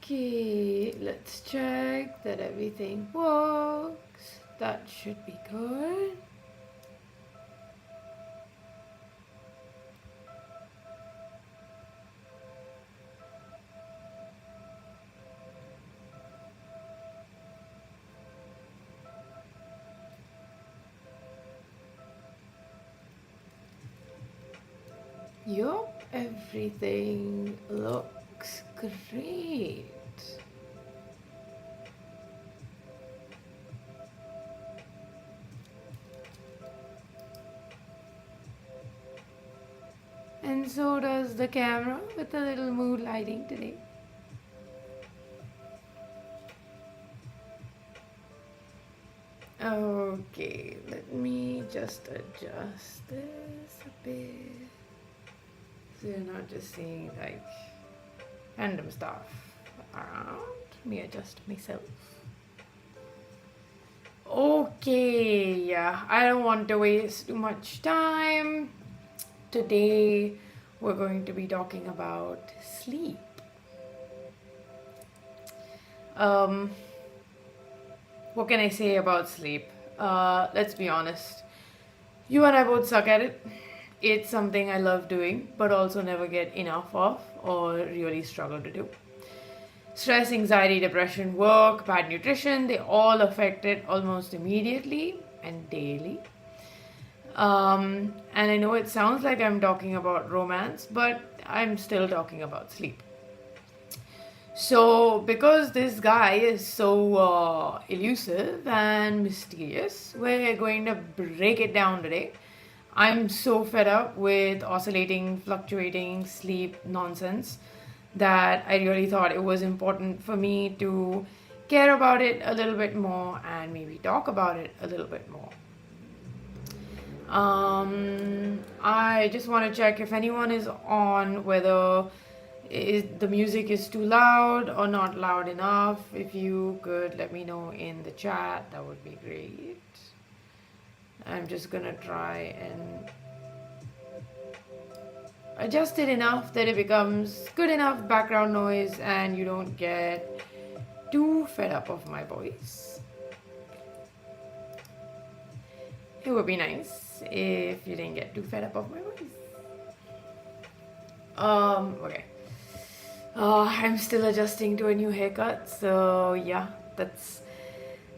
Okay, let's check that everything works. That should be good. Yup, everything looks great. And so does the camera with a little mood lighting today. Okay, let me just adjust this a bit. So you're not just seeing like random stuff around. Let me adjust myself. Okay, yeah, I don't want to waste too much time. Today we're going to be talking about sleep. What can I say about sleep? Let's be honest. You and I both suck at it. It's something I love doing, but also never get enough of or really struggle to do. Stress, anxiety, depression, work, bad nutrition, they all affect it almost immediately and daily. And I know it sounds like I'm talking about romance, but I'm still talking about sleep. So, because this guy is so elusive and mysterious, we're going to break it down today. I'm so fed up with oscillating, fluctuating sleep nonsense that I really thought it was important for me to care about it a little bit more and maybe talk about it a little bit more. I just want to check if anyone is on, whether the music is too loud or not loud enough. If you could let me know in the chat, that would be great. I'm just gonna try and adjust it enough that it becomes good enough background noise and you don't get too fed up of my voice. It would be nice if you didn't get too fed up of my voice. Okay. I'm still adjusting to a new haircut, so yeah, that's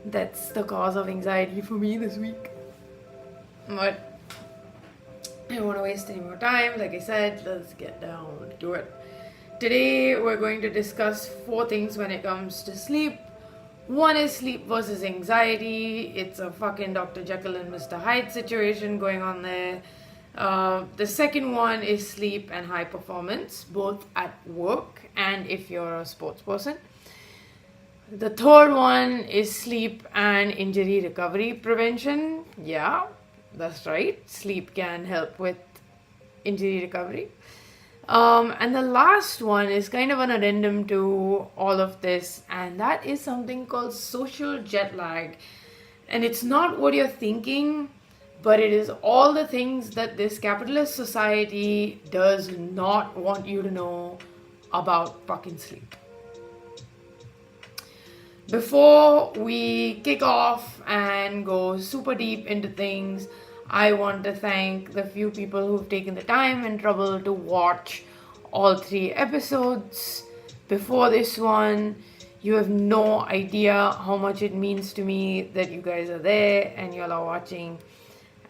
the cause of anxiety for me this week. But I don't want to waste any more time. Like I said, let's get down to it. Today we're going to discuss 4 things when it comes to sleep. One is sleep versus anxiety. It's a fucking Dr. Jekyll and Mr Hyde situation going on there. The second one is sleep and high performance, both at work and if you're a sports person. The third one is sleep and injury recovery prevention. Yeah, that's right. Sleep can help with injury recovery. And the last one is kind of an addendum to all of this, and that is something called social jet lag. And it's not what you're thinking, but it is all the things that this capitalist society does not want you to know about fucking sleep. Before we kick off and go super deep into things, I want to thank the few people who've taken the time and trouble to watch all 3 episodes before this one. You have no idea how much it means to me that you guys are there and y'all are watching,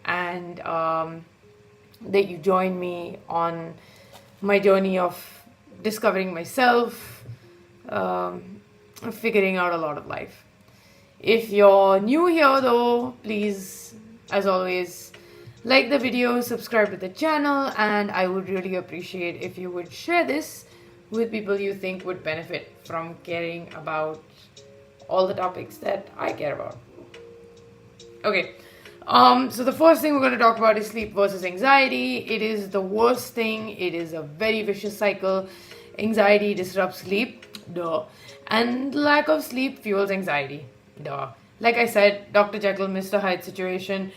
and that you join me on my journey of discovering myself, figuring out a lot of life. If you're new here though, please, as always, like the video, subscribe to the channel, and I would really appreciate if you would share this with people you think would benefit from caring about all the topics that I care about. Okay, so the first thing we're going to talk about is sleep versus anxiety. It is the worst thing. It is a very vicious cycle. Anxiety disrupts sleep, duh. And lack of sleep fuels anxiety, duh. Like I said, Dr. Jekyll, Mr. Hyde situation.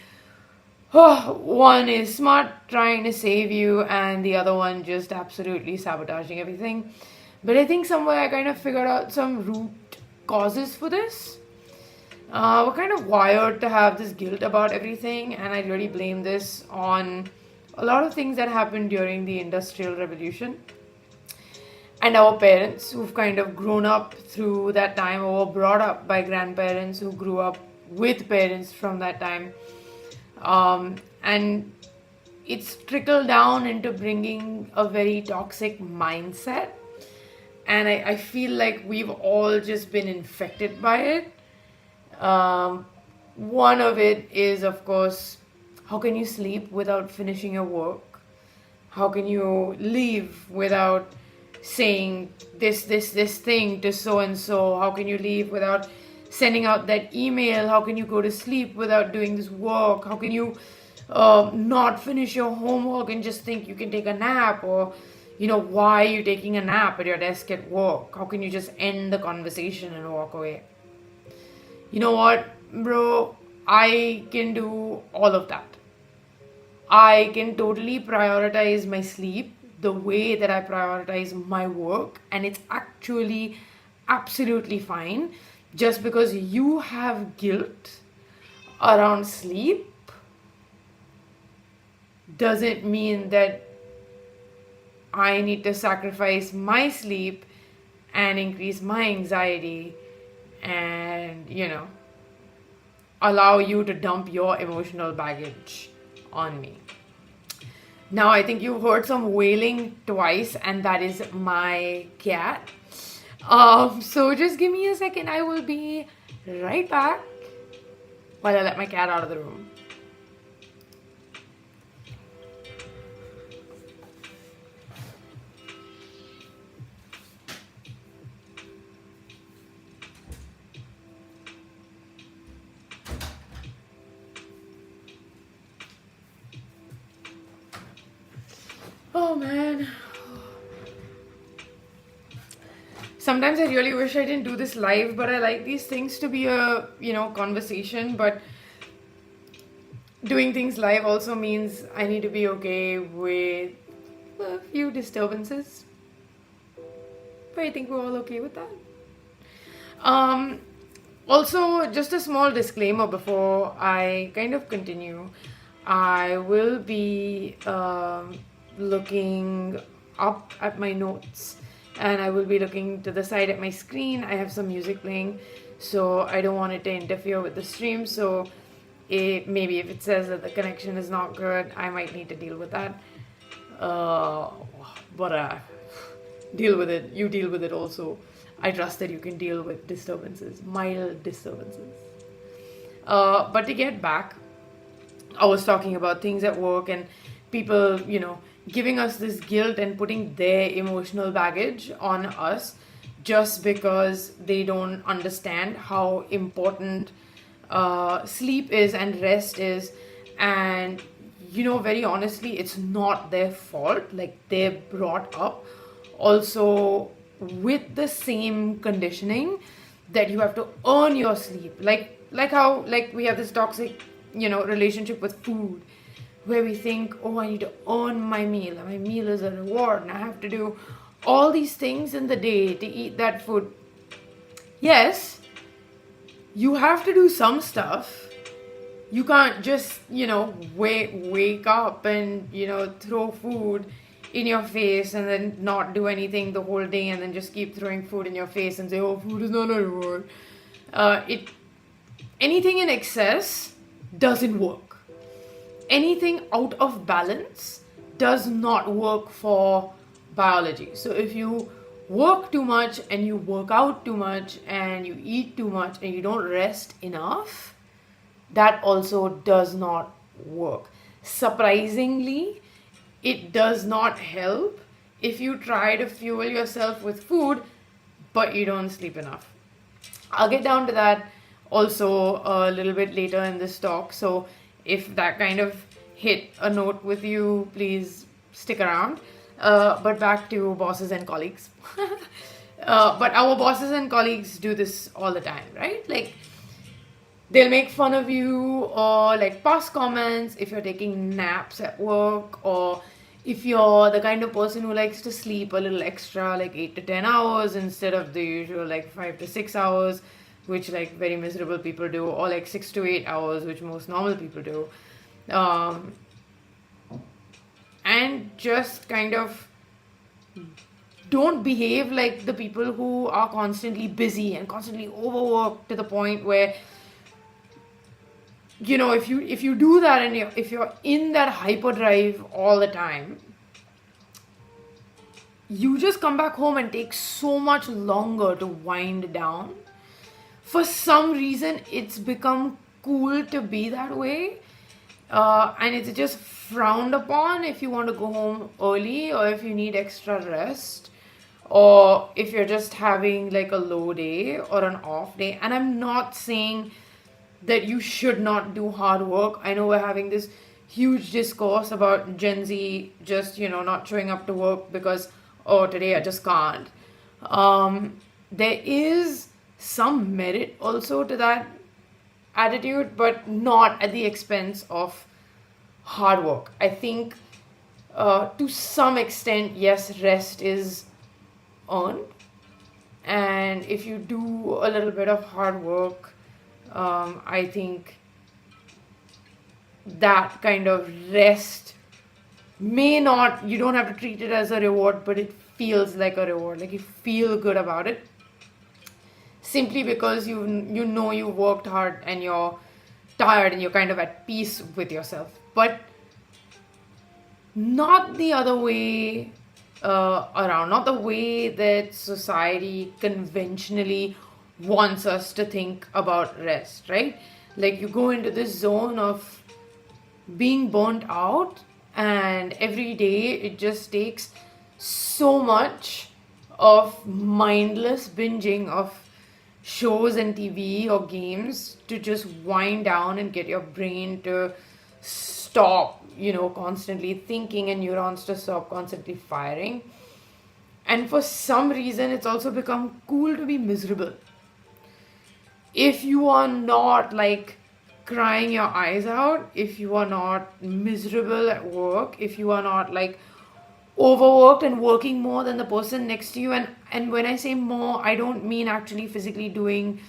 One is smart, trying to save you, and the other one just absolutely sabotaging everything. But I think somewhere I kind of figured out some root causes for this. We're kind of wired to have this guilt about everything, and I really blame this on a lot of things that happened during the Industrial Revolution. And our parents who've kind of grown up through that time, or were brought up by grandparents who grew up with parents from that time. And it's trickled down into bringing a very toxic mindset. And I feel like we've all just been infected by it. One of it is, of course, how can you sleep without finishing your work? How can you leave without saying this thing to so and so? How can you leave without sending out that email? How can you go to sleep without doing this work? How can you not finish your homework and just think you can take a nap? Or, why are you taking a nap at your desk at work? How can you just end the conversation and walk away? You know what, bro? I can do all of that. I can totally prioritize my sleep the way that I prioritize my work, and it's actually absolutely fine. Just because you have guilt around sleep doesn't mean that I need to sacrifice my sleep and increase my anxiety and, allow you to dump your emotional baggage on me. Now, I think you heard some wailing twice, and that is my cat. So just give me a second. I will be right back while I let my cat out of the room. Oh man. Sometimes I really wish I didn't do this live, but I like these things to be a, conversation. But doing things live also means I need to be okay with a few disturbances. But I think we're all okay with that. Also, just a small disclaimer before I kind of continue. I will be looking up at my notes, and I will be looking to the side at my screen. I have some music playing, so I don't want it to interfere with the stream. So maybe if it says that the connection is not good, I might need to deal with that. But deal with it. You deal with it also. I trust that you can deal with disturbances, mild disturbances. But to get back, I was talking about things at work and people, giving us this guilt and putting their emotional baggage on us just because they don't understand how important sleep is and rest is. And, very honestly, it's not their fault. Like, they're brought up also with the same conditioning that you have to earn your sleep. Like how we have this toxic, relationship with food, where we think, oh, I need to earn my meal. My meal is a reward, and I have to do all these things in the day to eat that food. Yes, you have to do some stuff. You can't just, wake up and, throw food in your face and then not do anything the whole day and then just keep throwing food in your face and say, oh, food is not a reward. Anything in excess doesn't work. Anything out of balance does not work for biology. So if you work too much and you work out too much and you eat too much and you don't rest enough, that also does not work. Surprisingly, it does not help if you try to fuel yourself with food but you don't sleep enough. I'll get down to that also a little bit later in this talk. So if that kind of hit a note with you, please stick around. But back to bosses and colleagues. But our bosses and colleagues do this all the time, right? Like, they'll make fun of you or pass comments if you're taking naps at work, or If you're the kind of person who likes to sleep a little extra, like 8 to 10 hours instead of the usual like 5 to 6 hours, which like very miserable people do, or like 6 to 8 hours, which most normal people do, and just kind of don't behave like the people who are constantly busy and constantly overworked to the point where, you know, if you do that and if you're in that hyperdrive all the time, you just come back home and take so much longer to wind down. For some reason, it's become cool to be that way, and it's just frowned upon if you want to go home early, or if you need extra rest, or if you're just having like a low day or an off day. And I'm not saying that you should not do hard work. I know we're having this huge discourse about Gen Z just, you know, not showing up to work because, oh, today I just can't. There is some merit also to that attitude, but not at the expense of hard work. I think to some extent, yes, rest is earned. And if you do a little bit of hard work, I think that kind of rest may not, you don't have to treat it as a reward, but it feels like a reward. Like you feel good about it simply because you know you worked hard and you're tired and you're kind of at peace with yourself. But not the other way around, not the way that society conventionally wants us to think about rest, right? Like you go into this zone of being burnt out, and every day it just takes so much of mindless binging of shows and TV or games to just wind down and get your brain to stop, you know, constantly thinking and neurons to stop constantly firing. And for some reason, it's also become cool to be miserable. If you are not like crying your eyes out, if you are not miserable at work, if you are not like overworked and working more than the person next to you, and when I say more, I don't mean actually physically doing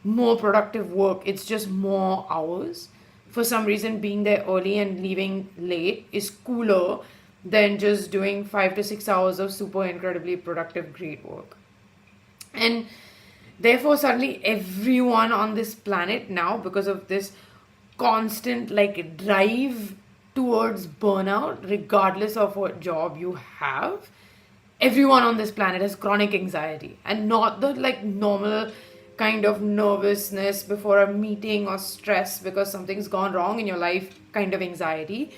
more productive work, it's just more hours. For some reason, being there early and leaving late is cooler than just doing 5 to 6 hours of super incredibly productive great work. And therefore suddenly everyone on this planet now, because of this constant like drive towards burnout, regardless of what job you have, everyone on this planet has chronic anxiety, and not the like normal kind of nervousness before a meeting or stress because something's gone wrong in your life kind of anxiety.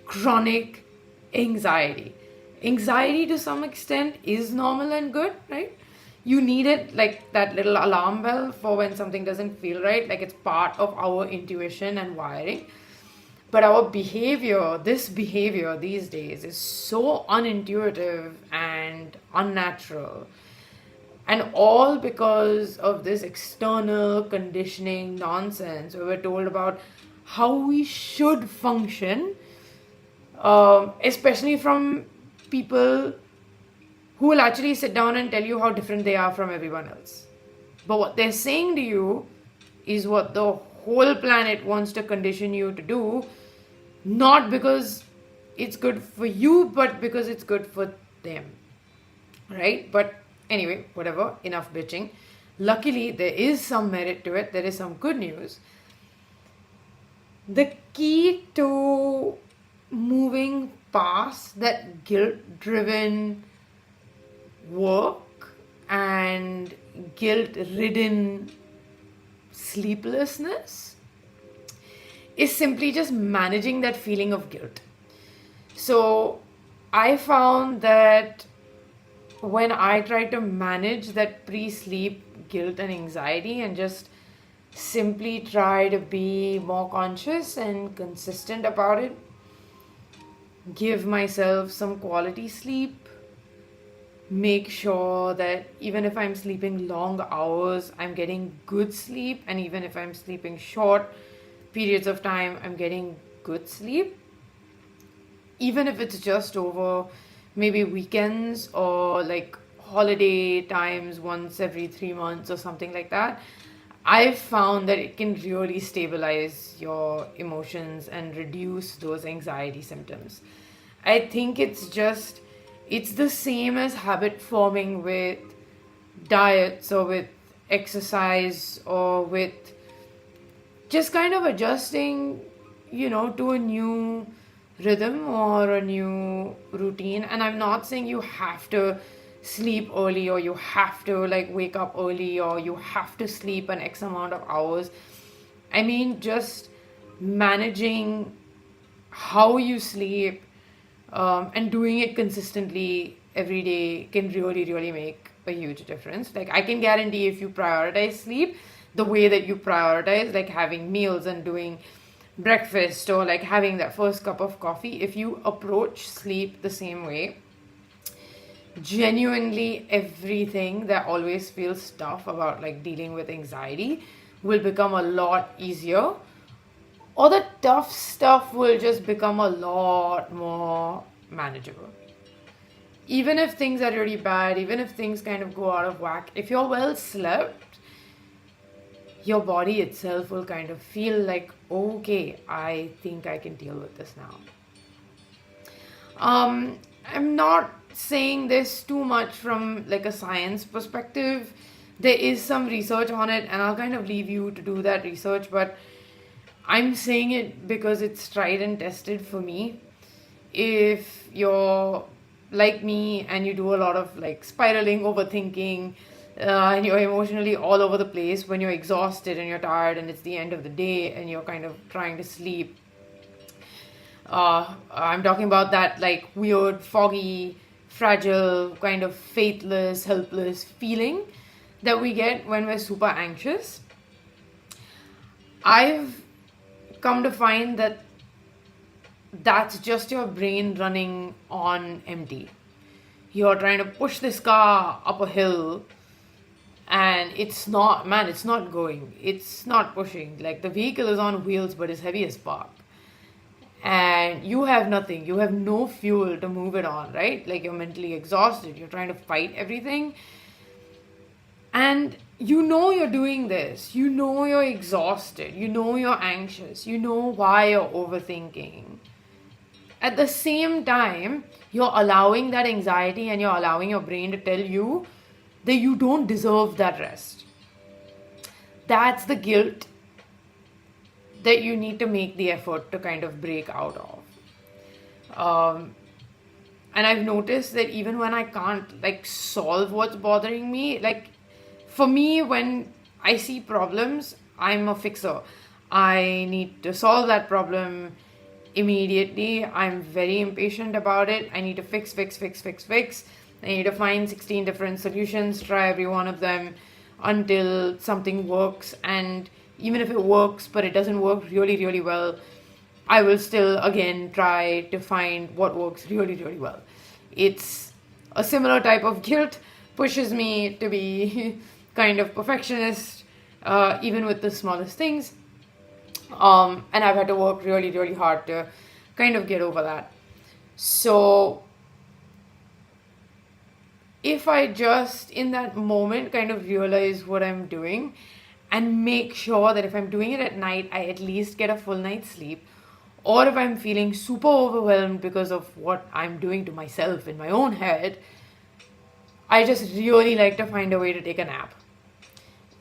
Chronic anxiety. Anxiety to some extent is normal and good, right? You need it like that little alarm bell for when something doesn't feel right, like it's part of our intuition and wiring. But our behavior, this behavior these days, is so unintuitive and unnatural. And all because of this external conditioning nonsense where we're told about how we should function, especially from people who will actually sit down and tell you how different they are from everyone else. But what they're saying to you is what the whole planet wants to condition you to do, not because it's good for you, but because it's good for them, right? But anyway, whatever, enough bitching. Luckily, there is some merit to it. There is some good news. The key to moving past that guilt-driven work and guilt-ridden sleeplessness is simply just managing that feeling of guilt. So I found that when I try to manage that pre-sleep guilt and anxiety and just simply try to be more conscious and consistent about it, give myself some quality sleep, make sure that even if I'm sleeping long hours, I'm getting good sleep, and even if I'm sleeping short periods of time, I'm getting good sleep. even if it's just over maybe weekends or like holiday times once every 3 months or something like that, I've found that it can really stabilize your emotions and reduce those anxiety symptoms. I think it's the same as habit forming with diets or with exercise or with just kind of adjusting, to a new rhythm or a new routine. And I'm not saying you have to sleep early or you have to like wake up early or you have to sleep an X amount of hours. I mean, just managing how you sleep and doing it consistently every day can really, really make a huge difference. Like, I can guarantee if you prioritize sleep the way that you prioritize, like having meals and doing breakfast or like having that first cup of coffee, if you approach sleep the same way, genuinely everything that always feels tough about like dealing with anxiety will become a lot easier, or the tough stuff will just become a lot more manageable. Even if things are really bad, even if things kind of go out of whack, if you're well slept, your body itself will kind of feel like, okay, I think I can deal with this now. I'm not saying this too much from like a science perspective. There is some research on it, and I'll kind of leave you to do that research, but I'm saying it because it's tried and tested for me. If you're like me and you do a lot of like spiraling, overthinking, and you're emotionally all over the place when you're exhausted and you're tired and it's the end of the day and you're kind of trying to sleep, I'm talking about that like weird, foggy, fragile, kind of faithless, helpless feeling that we get when we're super anxious. I've come to find that that's just your brain running on empty. You're trying to push this car up a hill and it's not going. It's not pushing. Like, the vehicle is on wheels but is heavy as fuck. And you have nothing. You have no fuel to move it on, right? Like, you're mentally exhausted. You're trying to fight everything. And you're doing this. You're exhausted. You're anxious. Why you're overthinking. At the same time, you're allowing that anxiety and you're allowing your brain to tell you that you don't deserve that rest. That's the guilt that you need to make the effort to kind of break out of. And I've noticed that even when I can't like solve what's bothering me, like for me, when I see problems, I'm a fixer. I need to solve that problem immediately. I'm very impatient about it. I need to fix. I need to find 16 different solutions, try every one of them until something works. And even if it works, but it doesn't work really, really well, I will still again try to find what works really, really well. It's a similar type of guilt, pushes me to be kind of perfectionist, even with the smallest things. And I've had to work really, really hard to kind of get over that. So if I just in that moment kind of realize what I'm doing and make sure that if I'm doing it at night, I at least get a full night's sleep, or if I'm feeling super overwhelmed because of what I'm doing to myself in my own head, I just really like to find a way to take a nap.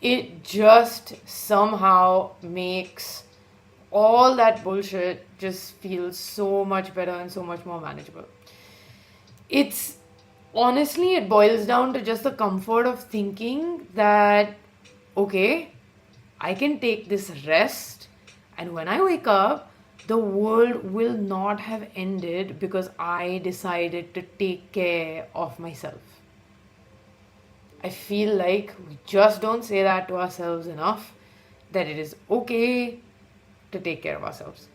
It just somehow makes all that bullshit just feel so much better and so much more manageable. Honestly, it boils down to just the comfort of thinking that, okay, I can take this rest, and when I wake up, the world will not have ended because I decided to take care of myself. I feel like we just don't say that to ourselves enough, that it is okay to take care of ourselves.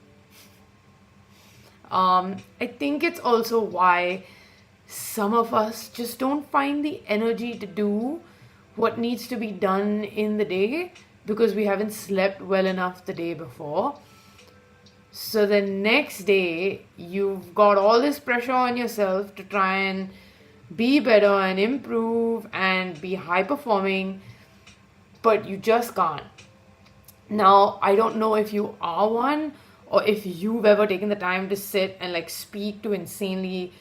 I think it's also why some of us just don't find the energy to do what needs to be done in the day because we haven't slept well enough the day before. So the next day, you've got all this pressure on yourself to try and be better and improve and be high performing, but you just can't. Now, I don't know if you are one or if you've ever taken the time to sit and like speak to insanely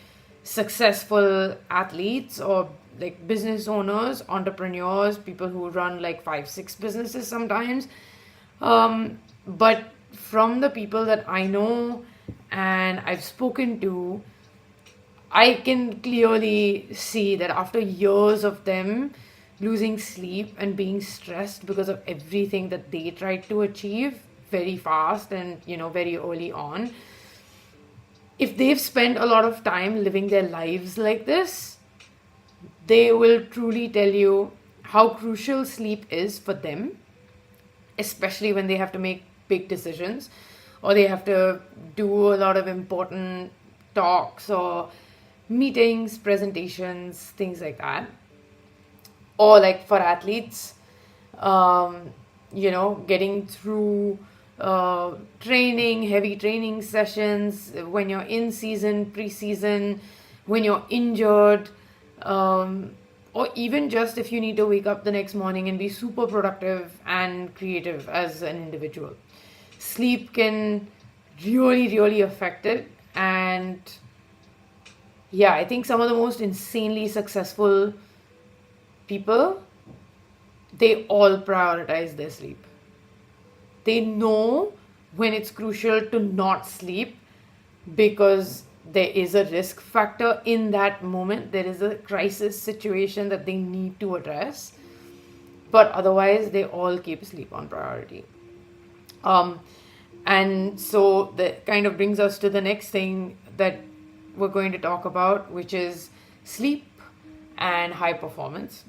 successful athletes or like business owners, entrepreneurs, people who run like 5, 6 businesses sometimes. But from the people that I know and I've spoken to, I can clearly see that after years of them losing sleep and being stressed because of everything that they tried to achieve very fast and, very early on, if they've spent a lot of time living their lives like this, they will truly tell you how crucial sleep is for them, especially when they have to make big decisions or they have to do a lot of important talks or meetings, presentations, things like that. Or like for athletes, getting through training, heavy training sessions, when you're in season, pre-season, when you're injured, or even just if you need to wake up the next morning and be super productive and creative as an individual. Sleep can really, really affect it. And yeah, I think some of the most insanely successful people, they all prioritize their sleep. They know when it's crucial to not sleep because there is a risk factor in that moment. There is a crisis situation that they need to address. But otherwise, they all keep sleep on priority. And so that kind of brings us to the next thing that we're going to talk about, which is sleep and high performance.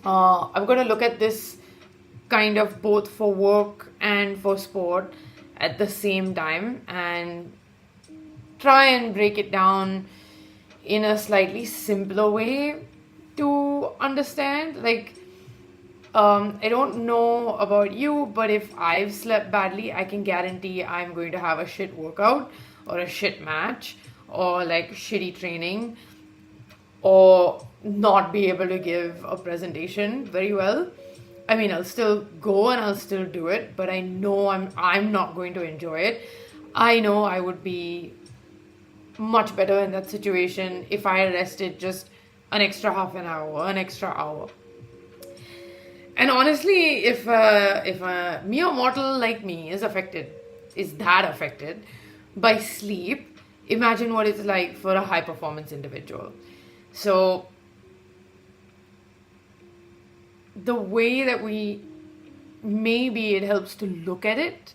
I'm going to look at this kind of both for work and for sport at the same time and try and break it down in a slightly simpler way to understand. Like, I don't know about you, but if I've slept badly, I can guarantee I'm going to have a shit workout or a shit match or like shitty training or not be able to give a presentation very well. I mean, I'll still go and I'll still do it, but I know I'm not going to enjoy it. I know I would be much better in that situation if I rested just an extra half an hour, an extra hour. And honestly, if a mere mortal like me is that affected by sleep, imagine what it's like for a high performance individual. So the way that maybe it helps to look at it,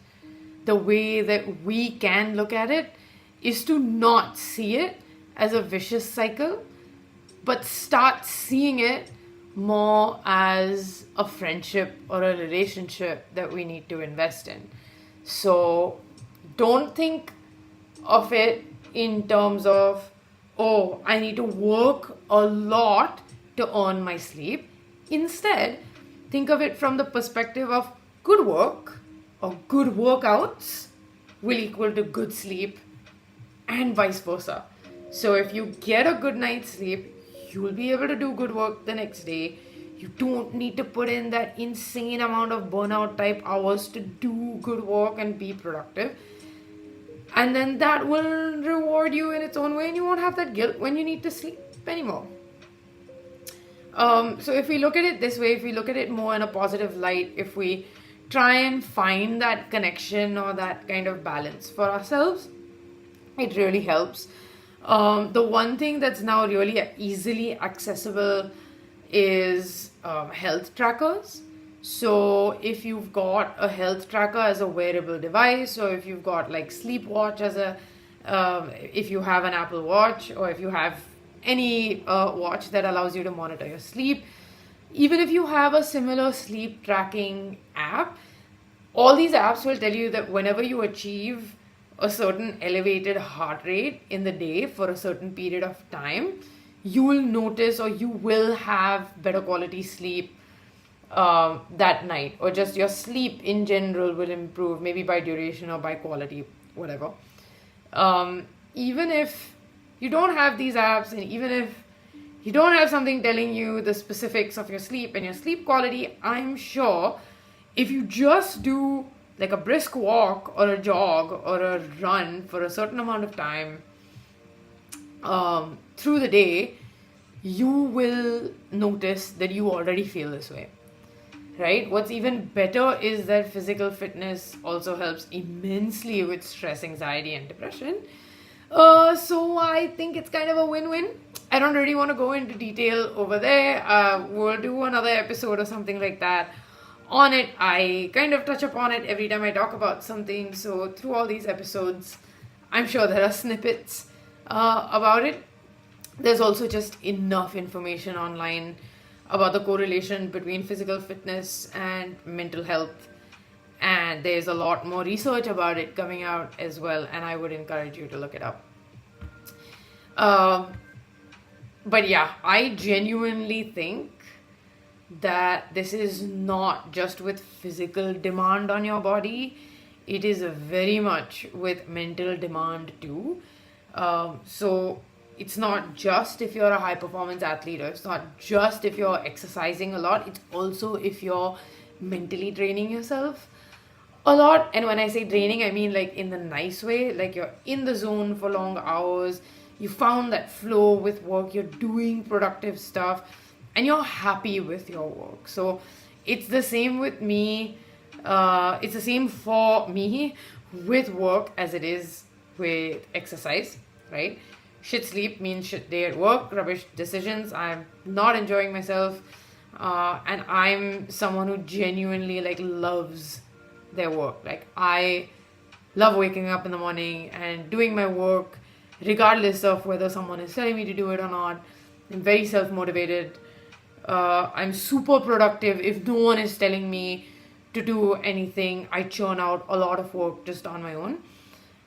the way that we can look at it is to not see it as a vicious cycle, but start seeing it more as a friendship or a relationship that we need to invest in. So don't think of it in terms of, oh, I need to work a lot to earn my sleep. Instead, think of it from the perspective of good work or good workouts will equal to good sleep and vice versa. So if you get a good night's sleep, you will be able to do good work the next day. You don't need to put in that insane amount of burnout type hours to do good work and be productive. And then that will reward you in its own way and you won't have that guilt when you need to sleep anymore. So if we look at it this way, if we look at it more in a positive light, if we try and find that connection or that kind of balance for ourselves, it really helps. The one thing that's now really easily accessible is health trackers. So if you've got a health tracker as a wearable device, or if you've got like Sleep Watch as if you have an Apple Watch, or if you have any watch that allows you to monitor your sleep, even if you have a similar sleep tracking app, all these apps will tell you that whenever you achieve a certain elevated heart rate in the day for a certain period of time, you will notice or you will have better quality sleep that night, or just your sleep in general will improve, maybe by duration or by quality whatever. Even if you don't have these apps, and even if you don't have something telling you the specifics of your sleep and your sleep quality, I'm sure if you just do like a brisk walk or a jog or a run for a certain amount of time through the day, you will notice that you already feel this way, right? What's even better is that physical fitness also helps immensely with stress, anxiety, and depression. So I think it's kind of a win-win. I don't really want to go into detail over there. We'll do another episode or something like that on it. I kind of touch upon it every time I talk about something. So through all these episodes, I'm sure there are snippets about it. There's also just enough information online about the correlation between physical fitness and mental health. And there's a lot more research about it coming out as well. And I would encourage you to look it up. But yeah, I genuinely think that this is not just with physical demand on your body. It is very much with mental demand too. So it's not just if you're a high performance athlete, or it's not just if you're exercising a lot. It's also if you're mentally draining yourself a lot. And when I say draining, I mean like in the nice way, like you're in the zone for long hours, you found that flow with work, you're doing productive stuff, and you're happy with your work. So it's the same with me. It's the same for me with work as it is with exercise, right? Shit sleep means shit day at work, rubbish decisions. I'm not enjoying myself. And I'm someone who genuinely like loves their work. Like I love waking up in the morning and doing my work regardless of whether someone is telling me to do it or not. I'm very self-motivated. I'm super productive. If no one is telling me to do anything, I churn out a lot of work just on my own.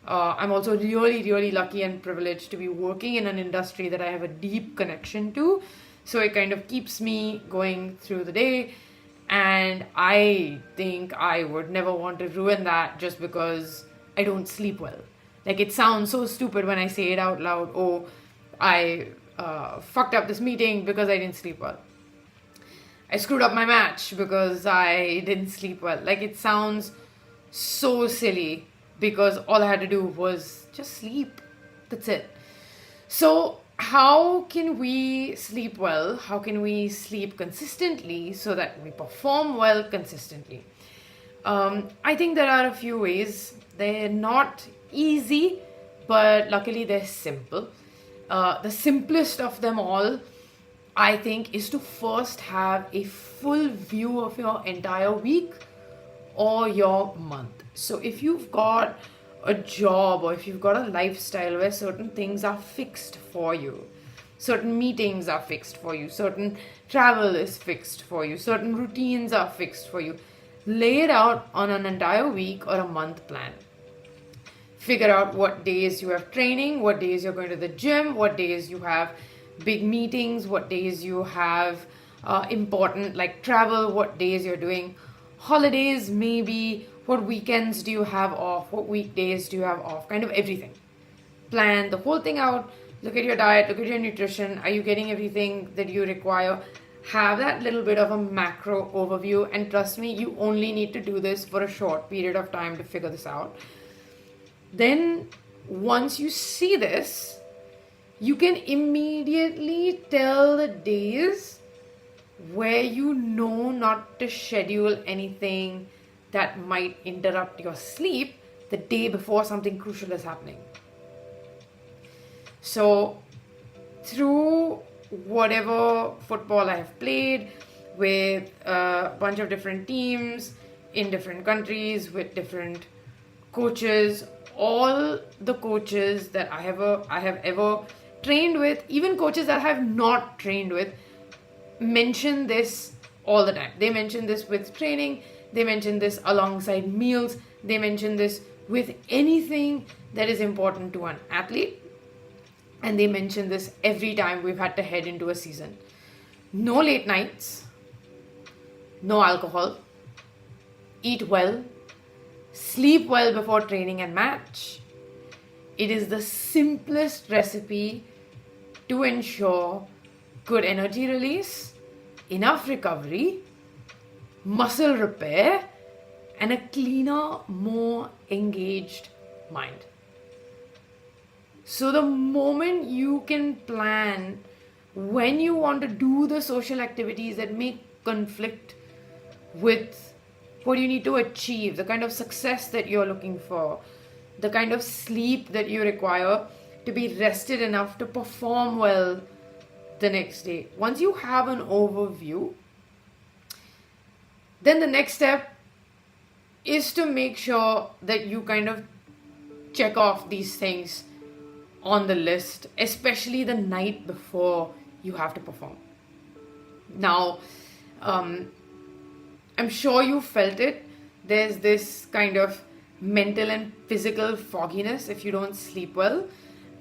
I'm also really, really lucky and privileged to be working in an industry that I have a deep connection to. So it kind of keeps me going through the day. And I think I would never want to ruin that just because I don't sleep well. Like it sounds so stupid when I say it out loud. Oh, I fucked up this meeting because I didn't sleep well. I screwed up my match because I didn't sleep well. Like it sounds so silly because all I had to do was just sleep. That's it. So how can we sleep well? How can we sleep consistently so that we perform well consistently? I think there are a few ways. They're not easy, but luckily they're simple. The simplest of them all, I think, is to first have a full view of your entire week or your month. So if you've got a job or if you've got a lifestyle where certain things are fixed for you, certain meetings are fixed for you, certain travel is fixed for you, certain routines are fixed for you, lay it out on an entire week or a month plan. Figure out what days you have training, what days you're going to the gym, what days you have big meetings, what days you have important like travel, what days you're doing holidays, maybe what weekends do you have off, what weekdays do you have off, kind of everything. Plan the whole thing out. Look at your diet, look at your nutrition. Are you getting everything that you require? Have that little bit of a macro overview, and trust me, you only need to do this for a short period of time to figure this out. Then once you see this, you can immediately tell the days where you know not to schedule anything that might interrupt your sleep the day before something crucial is happening. So through whatever football I have played with a bunch of different teams in different countries with different coaches, all the coaches that I have ever trained with, even coaches that I have not trained with, mention this all the time. They mention this with training, they mention this alongside meals, they mention this with anything that is important to an athlete, and they mention this every time we've had to head into a season. No late nights, no alcohol, eat well, Sleep well before training and match. It is the simplest recipe to ensure good energy release, enough recovery, muscle repair, and a cleaner, more engaged mind. So the moment you can plan when you want to do the social activities that may conflict with what you need to achieve, the kind of success that you're looking for, the kind of sleep that you require to be rested enough to perform well the next day. Once you have an overview, then the next step is to make sure that you kind of check off these things on the list, especially the night before you have to perform. Now, I'm sure you felt it. There's this kind of mental and physical fogginess if you don't sleep well.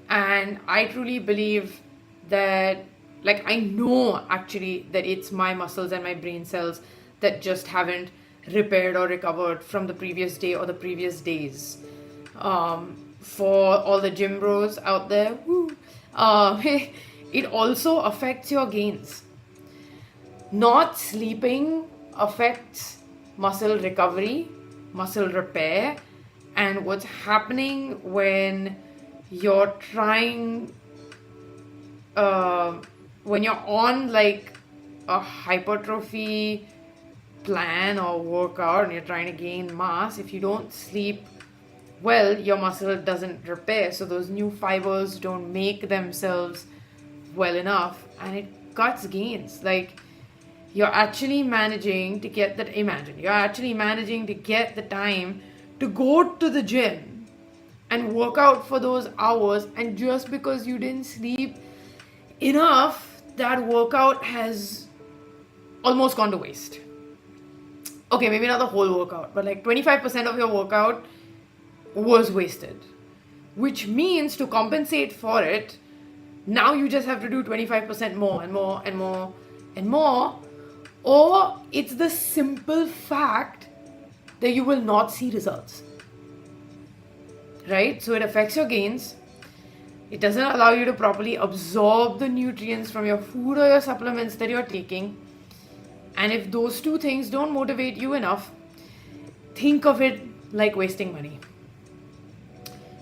And I truly believe that, like, I know actually that it's my muscles and my brain cells that just haven't repaired or recovered from the previous day or the previous days. For all the gym bros out there, woo, it also affects your gains. Not sleeping affects muscle recovery, muscle repair, and what's happening when you're trying, when you're on like a hypertrophy plan or workout and you're trying to gain mass, if you don't sleep well, your muscle doesn't repair, so those new fibers don't make themselves well enough, and it cuts gains. Like, you're actually managing to get that, you're actually managing to get the time to go to the gym and work out for those hours, and just because you didn't sleep enough, that workout has almost gone to waste. Okay, maybe not the whole workout, but like 25% of your workout was wasted, which means to compensate for it, now you just have to do 25% more and more and more and more, or it's the simple fact that you will not see results, right? So it affects your gains. It doesn't allow you to properly absorb the nutrients from your food or your supplements that you're taking. And if those two things don't motivate you enough, think of it like wasting money.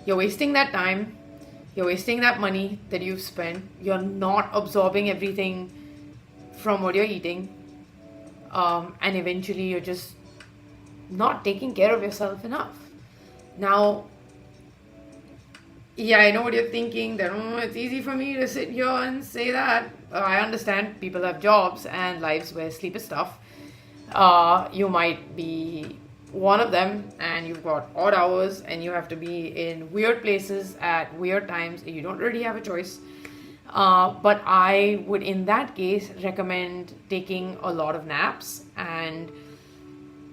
You're wasting that time, you're wasting that money that you've spent, you're not absorbing everything from what you're eating, and eventually you're just not taking care of yourself enough. Now, yeah, I know what you're thinking, that it's easy for me to sit here and say that. I understand people have jobs and lives where sleep is tough. You might be one of them, and you've got odd hours and you have to be in weird places at weird times. You don't really have a choice. But I would, in that case, recommend taking a lot of naps and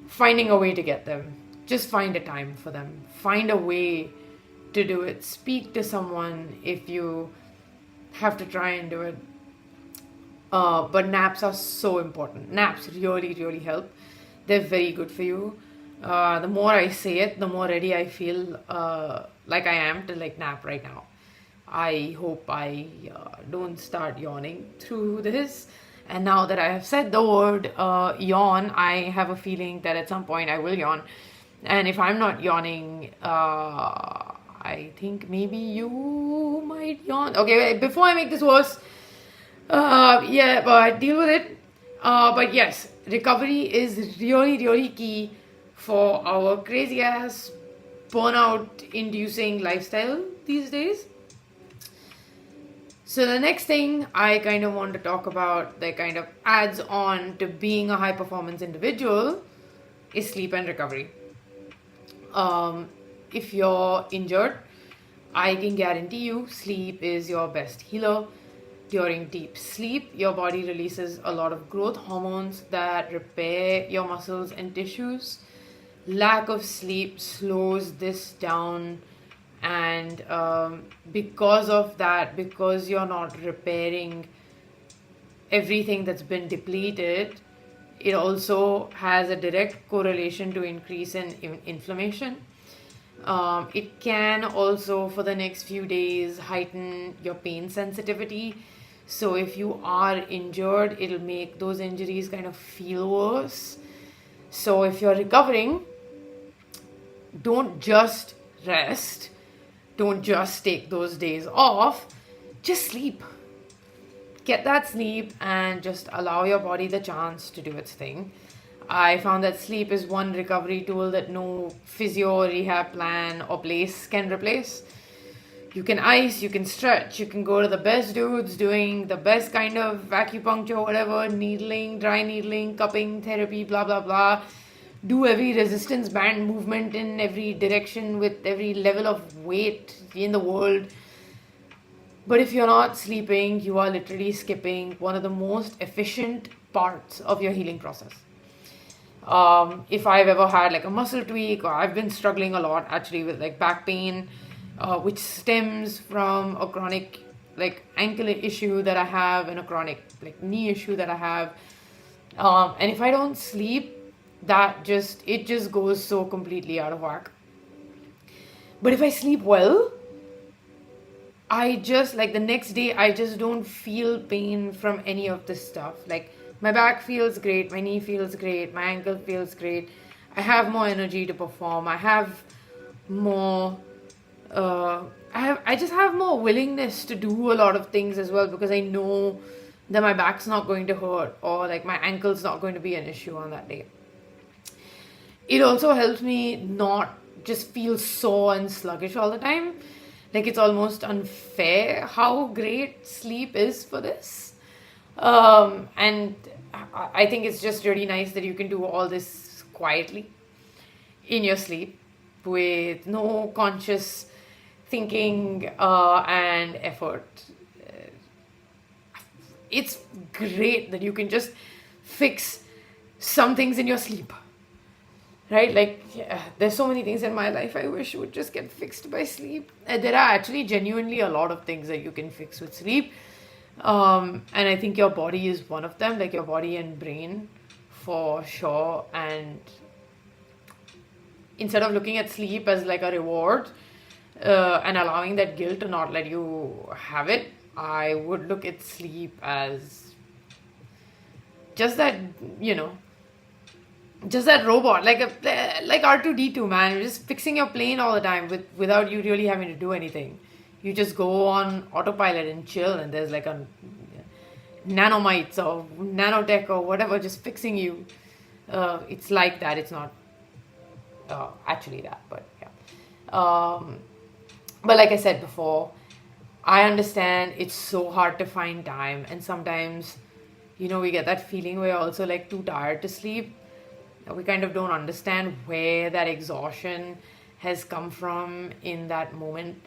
finding a way to get them. Just find a time for them. Find a way to do it. Speak to someone if you have to try and do it. But naps are so important. Naps really, really help. They're very good for you. The more I say it, the more ready I feel like I am to like nap right now. I hope I don't start yawning through this. And now that I have said the word yawn, I have a feeling that at some point I will yawn. And if I'm not yawning, I think maybe you might yawn. Okay, wait, before I make this worse, but deal with it. But yes, recovery is really, really key for our crazy ass burnout inducing lifestyle these days. So the next thing I kind of want to talk about that kind of adds on to being a high performance individual is sleep and recovery. If you're injured, I can guarantee you sleep is your best healer. During deep sleep, your body releases a lot of growth hormones that repair your muscles and tissues. Lack of sleep slows this down, and because of that, because you're not repairing everything that's been depleted, It also has a direct correlation to increase in inflammation. It can also, for the next few days, heighten your pain sensitivity. So if you are injured, it'll make those injuries kind of feel worse. So if you're recovering, don't just rest, don't just take those days off, just sleep. Get that sleep and just allow your body the chance to do its thing. I found that sleep is one recovery tool that no physio or rehab plan or place can replace. You can ice, you can stretch, you can go to the best dudes doing the best kind of acupuncture, whatever, needling, dry needling, cupping, therapy, blah, blah, blah. Do every resistance band movement in every direction with every level of weight in the world. But if you're not sleeping, you are literally skipping one of the most efficient parts of your healing process. If I've ever had like a muscle tweak, or I've been struggling a lot actually with like back pain, which stems from a chronic like ankle issue that I have and a chronic like knee issue that I have. And if I don't sleep, it just goes so completely out of whack. But if I sleep well, I just like the next day, I just don't feel pain from any of this stuff. Like my back feels great, my knee feels great, my ankle feels great. I have more energy to perform. I have more. I just have more willingness to do a lot of things as well, because I know that my back's not going to hurt or like my ankle's not going to be an issue on that day. It also helps me not just feel sore and sluggish all the time. Like it's almost unfair how great sleep is for this. And I think it's just really nice that you can do all this quietly in your sleep with no conscious thinking and effort. It's great that you can just fix some things in your sleep. Right? Like, yeah, there's so many things in my life I wish would just get fixed by sleep. There are actually genuinely a lot of things that you can fix with sleep. And I think your body is one of them, like your body and brain for sure. And instead of looking at sleep as like a reward and allowing that guilt to not let you have it, I would look at sleep as just that, just that robot, like R2-D2, man. You're just fixing your plane all the time without you really having to do anything. You just go on autopilot and chill, and there's like a nanomites or nanotech or whatever just fixing you. It's like that. It's not actually that, but yeah. But like I said before, I understand it's so hard to find time, and sometimes, we get that feeling we're also like too tired to sleep. We kind of don't understand where that exhaustion has come from in that moment.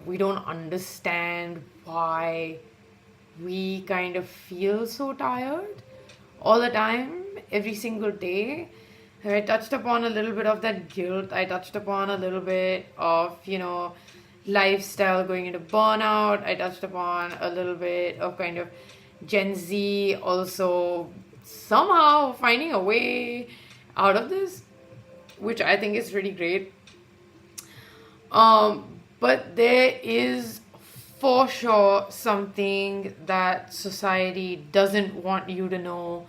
We don't understand why we kind of feel so tired all the time, every single day. I touched upon a little bit of that guilt. I touched upon a little bit of, lifestyle going into burnout. I touched upon a little bit of kind of Gen Z also somehow finding a way out of this, which I think is really great. But there is for sure something that society doesn't want you to know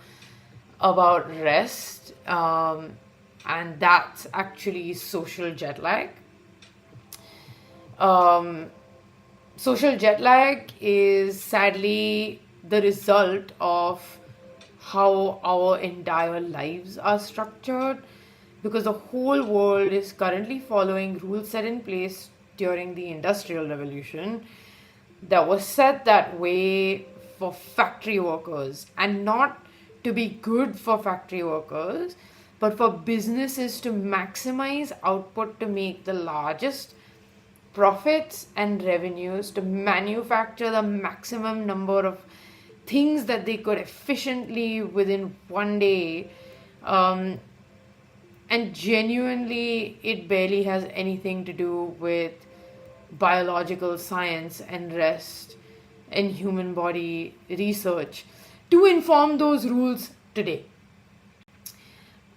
about rest, and that's actually social jet lag. Social jet lag is sadly the result of how our entire lives are structured, because the whole world is currently following rules set in place during the Industrial Revolution that was set that way for factory workers, and not to be good for factory workers, but for businesses to maximize output to make the largest profits and revenues, to manufacture the maximum number of things that they could efficiently within one day. And genuinely, it barely has anything to do with biological science and rest and human body research to inform those rules today.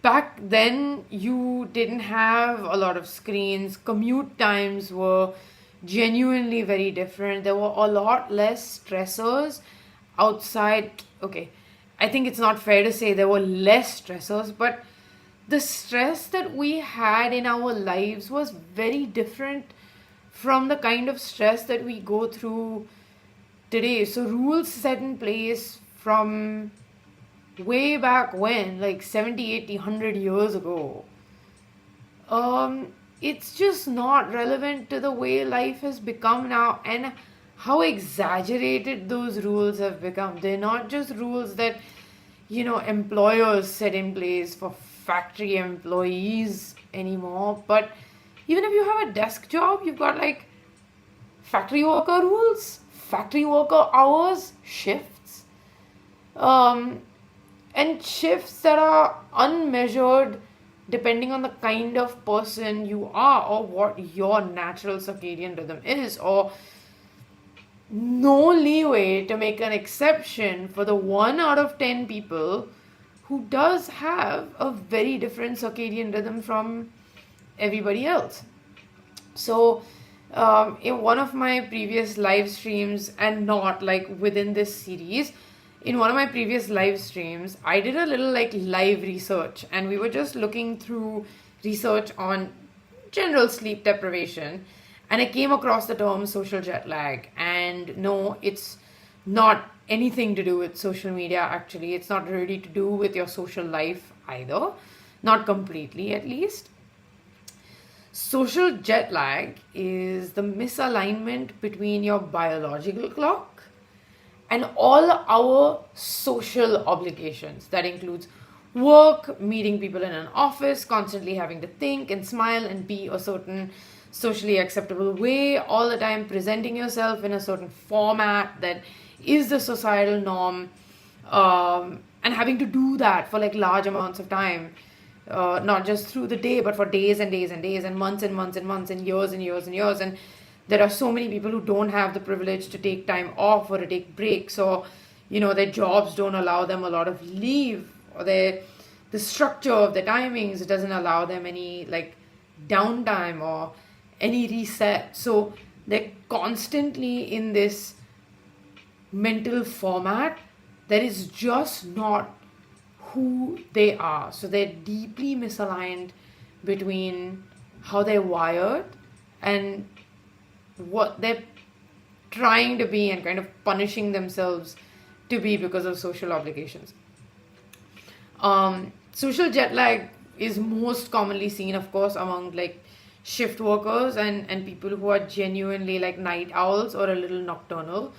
back then you didn't have a lot of screens. Commute times were genuinely very different. There were a lot less stressors outside. Okay, I think it's not fair to say there were less stressors, but the stress that we had in our lives was very different from the kind of stress that we go through today. So rules set in place from way back when, like 70, 80, 100 years ago, it's just not relevant to the way life has become now and how exaggerated those rules have become. They're not just rules that, employers set in place for factory employees anymore, but even if you have a desk job, you've got like factory worker rules, factory worker hours, shifts, and shifts that are unmeasured depending on the kind of person you are or what your natural circadian rhythm is, or no leeway to make an exception for the 1 out of 10 people who does have a very different circadian rhythm from everybody else. So in one of my previous live streams, and not like within this series, in one of my previous live streams, I did a little like live research, and we were just looking through research on general sleep deprivation, and I came across the term social jet lag. And no, it's not anything to do with social media. Actually, it's not really to do with your social life either, not completely at least. Social jet lag is the misalignment between your biological clock and all our social obligations. That includes work, meeting people in an office, constantly having to think and smile and be a certain socially acceptable way, all the time presenting yourself in a certain format that is the societal norm, and having to do that for like large amounts of time, not just through the day, but for days and days and days and months and months and months and years and years and years. And there are so many people who don't have the privilege to take time off or to take breaks, or their jobs don't allow them a lot of leave, or the structure of the timings doesn't allow them any like downtime or any reset. So they're constantly in this mental format that is just not who they are. So they're deeply misaligned between how they're wired and what they're trying to be and kind of punishing themselves to be because of social obligations. Social jet lag is most commonly seen, of course, among like shift workers and people who are genuinely like night owls or a little nocturnal.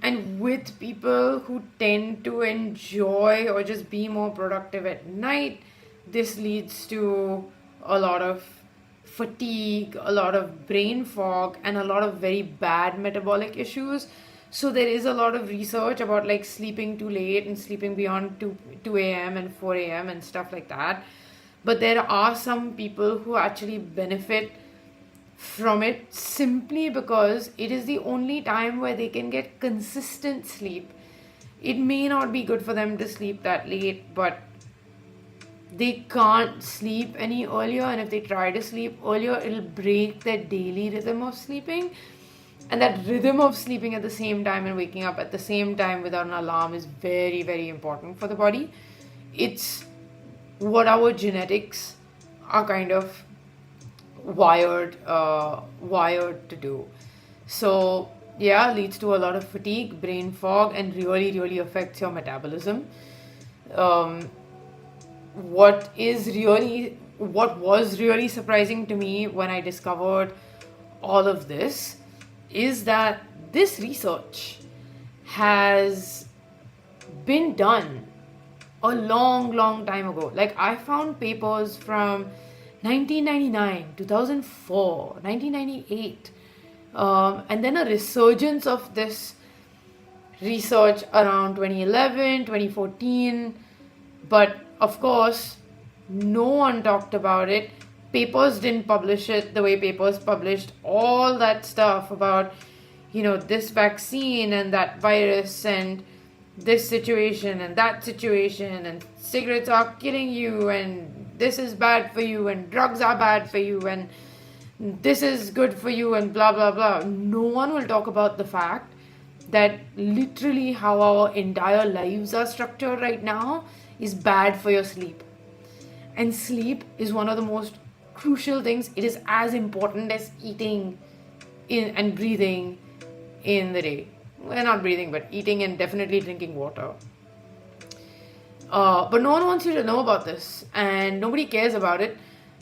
And with people who tend to enjoy or just be more productive at night, this leads to a lot of fatigue, a lot of brain fog, and a lot of very bad metabolic issues. So there is a lot of research about like sleeping too late and sleeping beyond 2 a.m. and 4 a.m. and stuff like that. But there are some people who actually benefit from it simply because it is the only time where they can get consistent sleep. It may not be good for them to sleep that late, but they can't sleep any earlier, and if they try to sleep earlier, it'll break their daily rhythm of sleeping. And that rhythm of sleeping at the same time and waking up at the same time without an alarm is very, very important for the body. It's what our genetics are kind of wired to do. So yeah, leads to a lot of fatigue, brain fog, and really, really affects your metabolism. What was really surprising to me when I discovered all of this is that this research has been done a long, long time ago. Like I found papers from 1999, 2004, 1998, and then a resurgence of this research around 2011, 2014, but of course, no one talked about it. Papers didn't publish it the way papers published all that stuff about, this vaccine and that virus and this situation and that situation, and cigarettes are killing you, and this is bad for you, and drugs are bad for you, and this is good for you, and blah blah blah. No one will talk about the fact that literally how our entire lives are structured right now is bad for your sleep. And sleep is one of the most crucial things. It is as important as eating and breathing in the day. Well, not breathing, but eating and definitely drinking water. But no one wants you to know about this, and nobody cares about it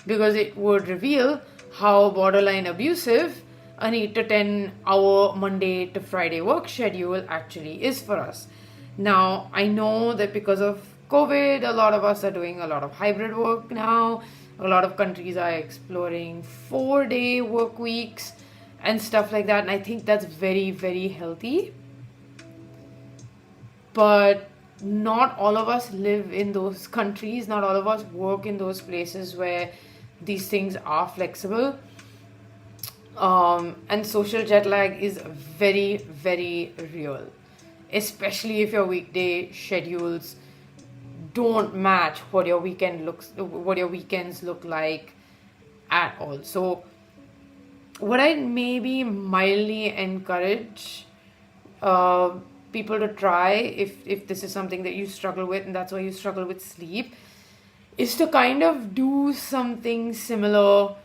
because it would reveal how borderline abusive an 8 to 10 hour Monday to Friday work schedule actually is for us. Now, I know that because of COVID, a lot of us are doing a lot of hybrid work now. A lot of countries are exploring 4-day work weeks and stuff like that. And I think that's very, very healthy. But not all of us live in those countries. Not all of us work in those places where these things are flexible. And social jet lag is very, very real. Especially if your weekday schedules don't match what your weekends look like at all. So what I maybe mildly encourage people to try, if this is something that you struggle with and that's why you struggle with sleep, is to kind of do something similar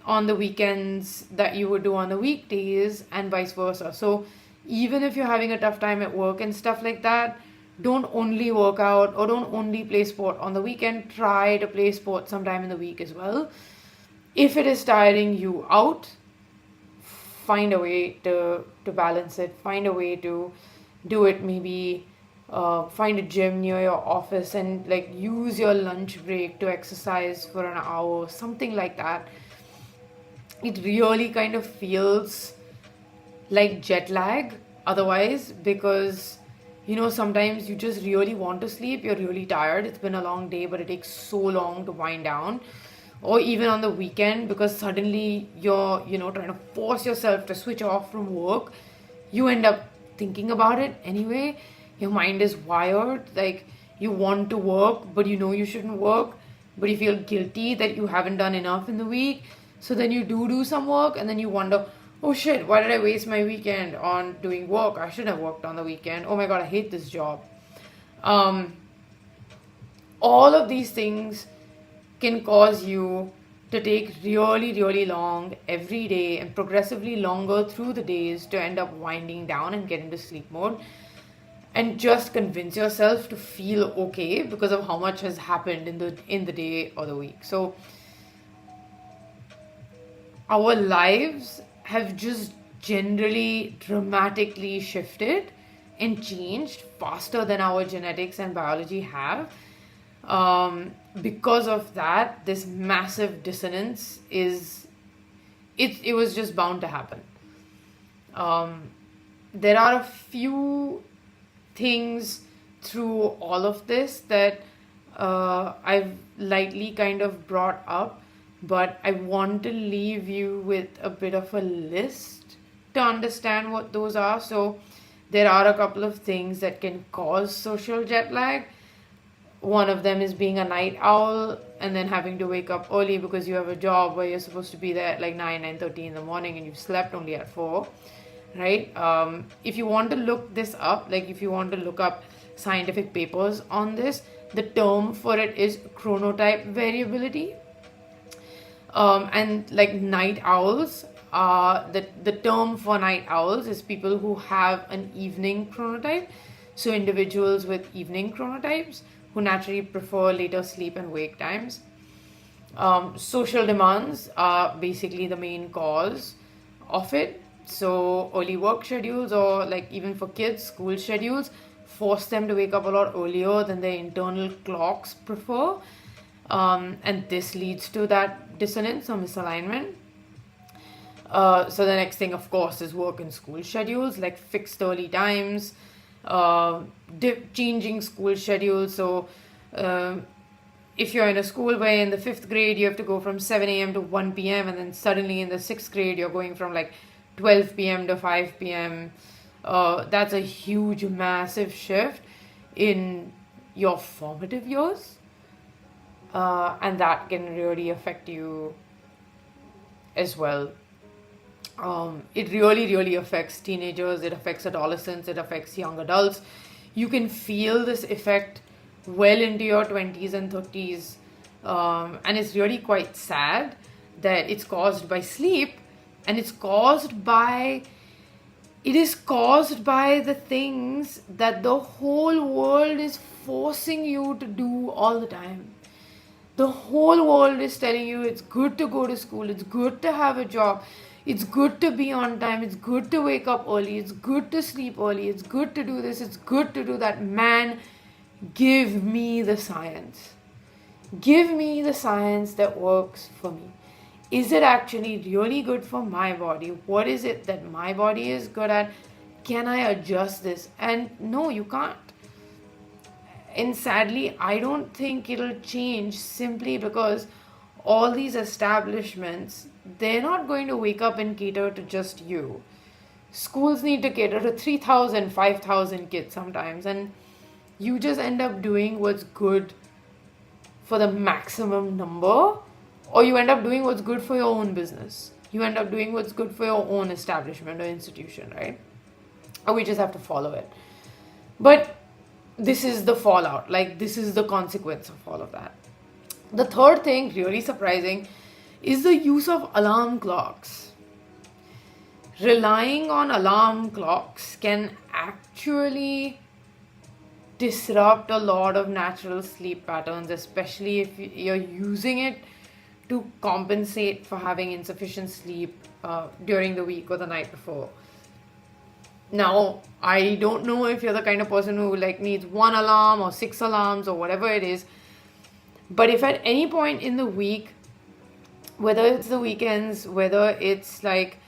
on the weekends that you would do on the weekdays and vice versa. So even if you're having a tough time at work and stuff like that, don't only work out or don't only play sport on the weekend. Try to play sport sometime in the week as well. If it is tiring you out, find a way to balance it. Find a way to do it. Maybe find a gym near your office and like use your lunch break to exercise for an hour, something like that. It really kind of feels like jet lag otherwise, because sometimes you just really want to sleep, you're really tired, it's been a long day, but it takes so long to wind down. Or even on the weekend, because suddenly you're trying to force yourself to switch off from work, you end up thinking about it anyway. Your mind is wired, like you want to work but you shouldn't work, but you feel guilty that you haven't done enough in the week. So then you do some work and then you wonder, oh shit, why did I waste my weekend on doing work? I shouldn't have worked on the weekend. Oh my god, I hate this job. All of these things can cause you to take really, really long every day and progressively longer through the days to end up winding down and get into sleep mode. And just convince yourself to feel okay because of how much has happened in the day or the week. So our lives have just generally dramatically shifted and changed faster than our genetics and biology have. Because of that, this massive dissonance it was just bound to happen. There are a few things through all of this that I've lightly kind of brought up, but I want to leave you with a bit of a list to understand what those are. So there are a couple of things that can cause social jet lag. One of them is being a night owl and then having to wake up early because you have a job where you're supposed to be there at like 9:30 in the morning and you've slept only at 4, right? If you want to look this up, like if you want to look up scientific papers on this, the term for it is chronotype variability. And like night owls, the term for night owls is people who have an evening chronotype. So individuals with evening chronotypes who naturally prefer later sleep and wake times. Social demands are basically the main cause of it. So early work schedules, or like even for kids, school schedules force them to wake up a lot earlier than their internal clocks prefer. And this leads to that dissonance or misalignment. So the next thing, of course, is work and school schedules, like fixed early times, changing school schedules. So if you're in a school where in the 5th grade you have to go from 7 a.m. to 1 p.m. and then suddenly in the 6th grade you're going from like 12 p.m. to 5 p.m. That's a huge, massive shift. in your formative years, and that can really affect you as well. It really affects teenagers, it affects adolescents, it affects young adults. You can feel this effect well into your 20s and 30s, and it's really quite sad that it's caused by sleep, and it is caused by the things that the whole world is forcing you to do all the time. The whole world is telling you it's good to go to school, it's good to have a job, it's good to be on time, it's good to wake up early, it's good to sleep early, it's good to do this, it's good to do that. Man, give me the science. Give me the science that works for me. Is it actually really good for my body? What is it that my body is good at? Can I adjust this? And no, you can't. And sadly, I don't think it'll change simply because all these establishments, they're not going to wake up and cater to just you. Schools need to cater to 3,000, 5,000 kids sometimes, and you just end up doing what's good for the maximum number, or you end up doing what's good for your own business. You end up doing what's good for your own establishment or institution, right? Or we just have to follow it. But this is the fallout, like this is the consequence of all of that. The third thing, really surprising, is the use of alarm clocks. Relying on alarm clocks can actually disrupt a lot of natural sleep patterns, especially if you're using it to compensate for having insufficient sleep during the week or the night before. Now, I don't know if you're the kind of person who like needs 1 alarm or 6 alarms or whatever it is, but if at any point in the week, whether it's the weekends, whether it's like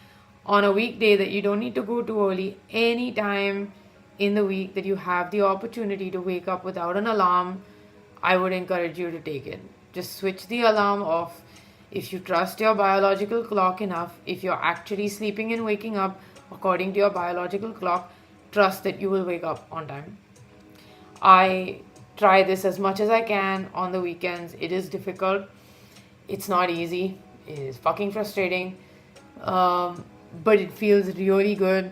on a weekday that you don't need to go too early, any time in the week that you have the opportunity to wake up without an alarm, I would encourage you to take it. Just switch the alarm off. If you trust your biological clock enough, if you're actually sleeping and waking up according to your biological clock, trust that you will wake up on time. I try this as much as I can on the weekends. It is difficult. It's not easy. It is fucking frustrating. But it feels really good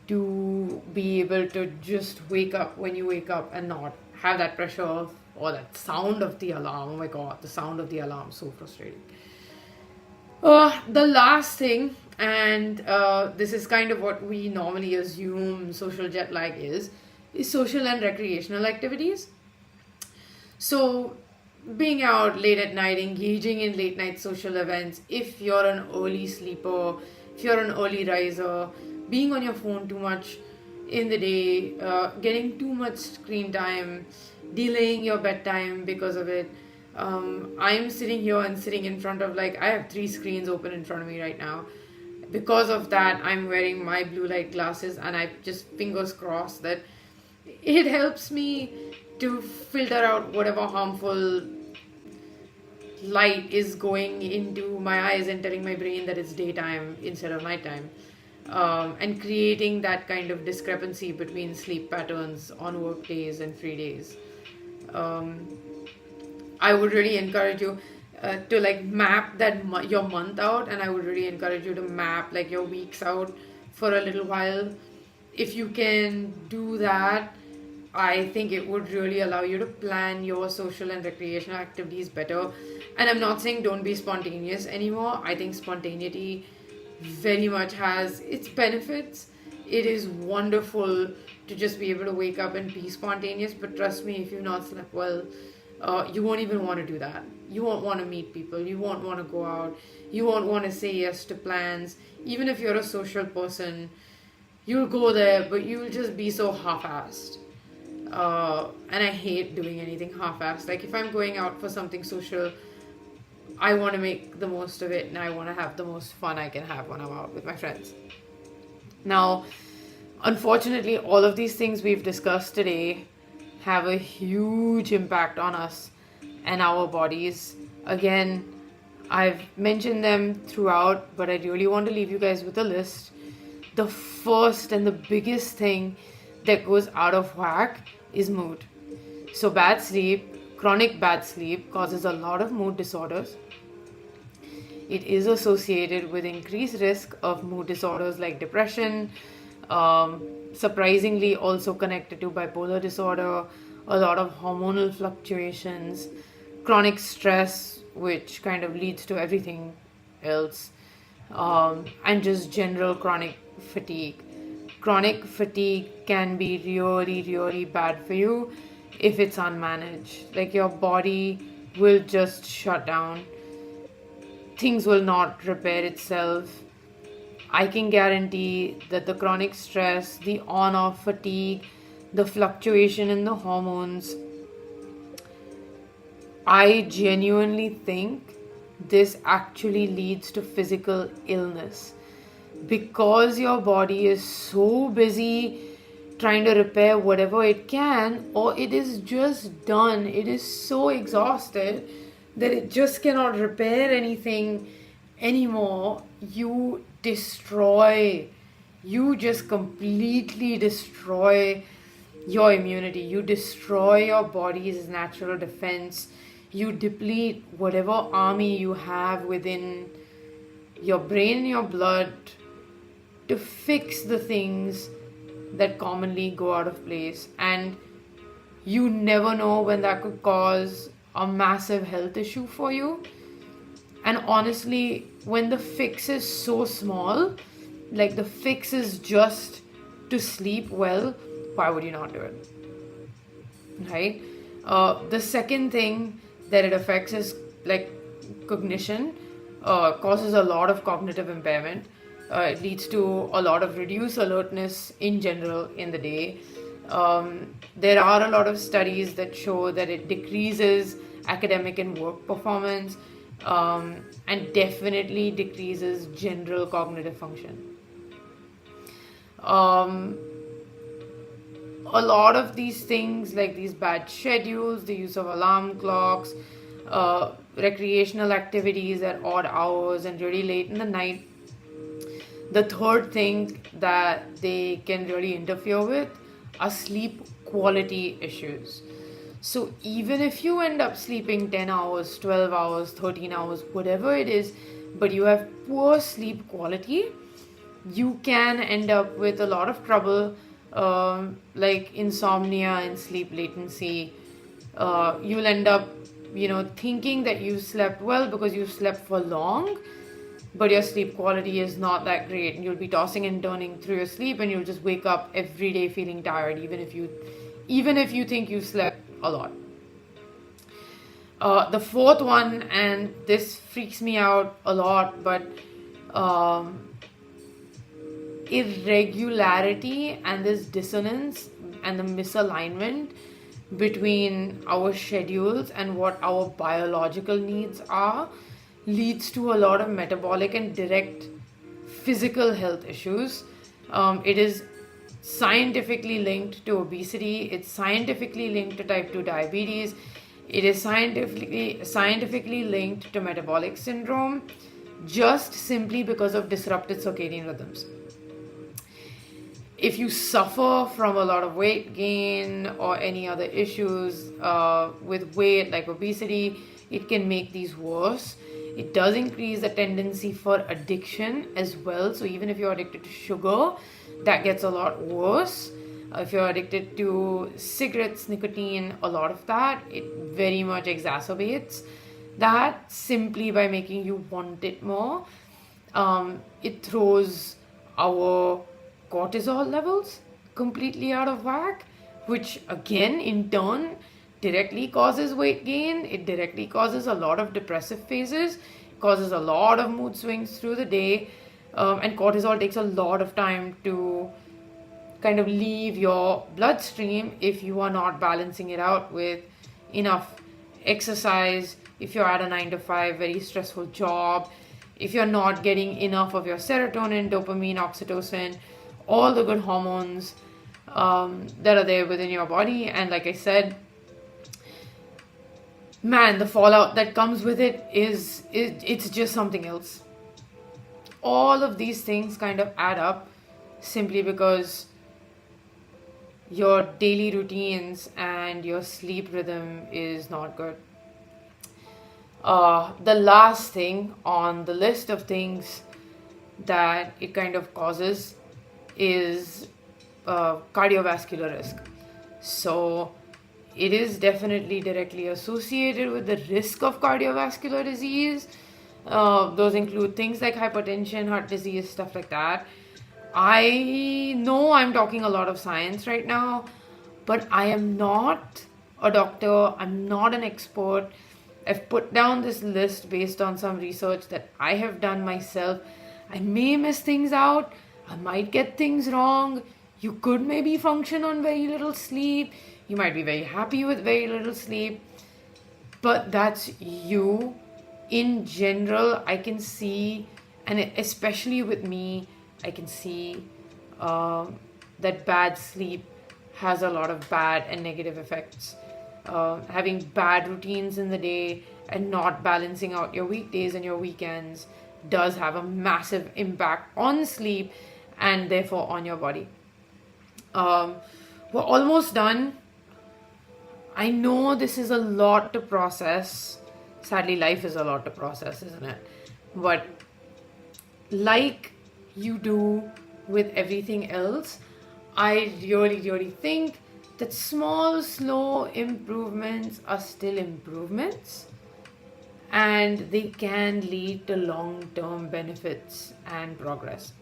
to be able to just wake up when you wake up and not have that pressure or that sound of the alarm. Oh my god, the sound of the alarm, so frustrating. The last thing, and this is kind of what we normally assume social jet lag is social and recreational activities. So being out late at night, engaging in late night social events, if you're an early sleeper, if you're an early riser, being on your phone too much in the day, getting too much screen time, delaying your bedtime because of it. I'm sitting here and sitting in front of I have 3 screens open in front of me right now. Because of that, I'm wearing my blue light glasses, and I just fingers crossed that it helps me to filter out whatever harmful light is going into my eyes and telling my brain that it's daytime instead of nighttime, and creating that kind of discrepancy between sleep patterns on work days and free days. I would really encourage you to map that your month out, and I would really encourage you to map your weeks out for a little while. If you can do that, I think it would really allow you to plan your social and recreational activities better. And I'm not saying don't be spontaneous anymore. I think spontaneity very much has its benefits. It is wonderful to just be able to wake up and be spontaneous, but trust me, if you've not slept well, you won't even want to do that. You won't want to meet people. You won't want to go out. You won't want to say yes to plans. Even if you're a social person, you'll go there, but you'll just be so half-assed. And I hate doing anything half-assed. If I'm going out for something social, I want to make the most of it, and I want to have the most fun I can have when I'm out with my friends. Now, unfortunately, all of these things we've discussed today have a huge impact on us and our bodies. Again, I've mentioned them throughout, but I really want to leave you guys with a list. The first and the biggest thing that goes out of whack is mood. So bad sleep, chronic bad sleep, causes a lot of mood disorders. It is associated with increased risk of mood disorders like depression, surprisingly also connected to bipolar disorder, a lot of hormonal fluctuations, chronic stress, which kind of leads to everything else, and just general chronic fatigue. Chronic fatigue can be really, really bad for you if it's unmanaged. Like your body will just shut down, things will not repair itself. I can guarantee that the chronic stress, the on off fatigue, the fluctuation in the hormones, I genuinely think this actually leads to physical illness because your body is so busy trying to repair whatever it can, or it is just done. It is so exhausted that it just cannot repair anything anymore. You just completely destroy your immunity. You destroy your body's natural defense. You deplete whatever army you have within your brain, your blood, to fix the things that commonly go out of place. And you never know when that could cause a massive health issue for you. And honestly, when the fix is so small, like the fix is just to sleep well, why would you not do it? Right? The second thing that it affects is like cognition, causes a lot of cognitive impairment. It leads to a lot of reduced alertness in general in the day. There are a lot of studies that show that it decreases academic and work performance, and definitely decreases general cognitive function. A lot of these things, like these bad schedules, the use of alarm clocks, recreational activities at odd hours and really late in the night. The third thing that they can really interfere with are sleep quality issues. So even if you end up sleeping 10 hours, 12 hours, 13 hours, whatever it is, but you have poor sleep quality, you can end up with a lot of trouble, like insomnia and sleep latency. You'll end up, thinking that you slept well because you slept for long, but your sleep quality is not that great, and you'll be tossing and turning through your sleep, and you'll just wake up every day feeling tired, even if you think you slept a lot. The fourth one, and this freaks me out a lot, but irregularity and this dissonance and the misalignment between our schedules and what our biological needs are leads to a lot of metabolic and direct physical health issues. It is scientifically linked to obesity. It's scientifically linked to type 2 diabetes. It is scientifically linked to metabolic syndrome, just simply because of disrupted circadian rhythms. If you suffer from a lot of weight gain or any other issues with weight like obesity, it can make these worse. It does increase the tendency for addiction as well. So even if you're addicted to sugar, that gets a lot worse. If you're addicted to cigarettes, nicotine, a lot of that, it very much exacerbates that simply by making you want it more. It throws our cortisol levels completely out of whack, which again in turn directly causes weight gain. It directly causes a lot of depressive phases, causes a lot of mood swings through the day, and cortisol takes a lot of time to kind of leave your bloodstream if you are not balancing it out with enough exercise, if you're at a 9 to 5 very stressful job, if you're not getting enough of your serotonin, dopamine, oxytocin, all the good hormones that are there within your body. And like I said, man, the fallout that comes with it's just something else. All of these things kind of add up simply because your daily routines and your sleep rhythm is not good. The last thing on the list of things that it kind of causes is cardiovascular risk. So it is definitely directly associated with the risk of cardiovascular disease. Those include things like hypertension, heart disease, stuff like that. I know I'm talking a lot of science right now, but I am not a doctor, I'm not an expert. I've put down this list based on some research that I have done myself. I may miss things out, I might get things wrong. You could maybe function on very little sleep, you might be very happy with very little sleep, but that's you. In general, I can see, and especially with me, I can see that bad sleep has a lot of bad and negative effects. Having bad routines in the day and not balancing out your weekdays and your weekends does have a massive impact on sleep and therefore on your body. We're almost done. I know this is a lot to process. Sadly, life is a lot to process, isn't it? But like you do with everything else, I really think that small, slow improvements are still improvements, and they can lead to long-term benefits and progress.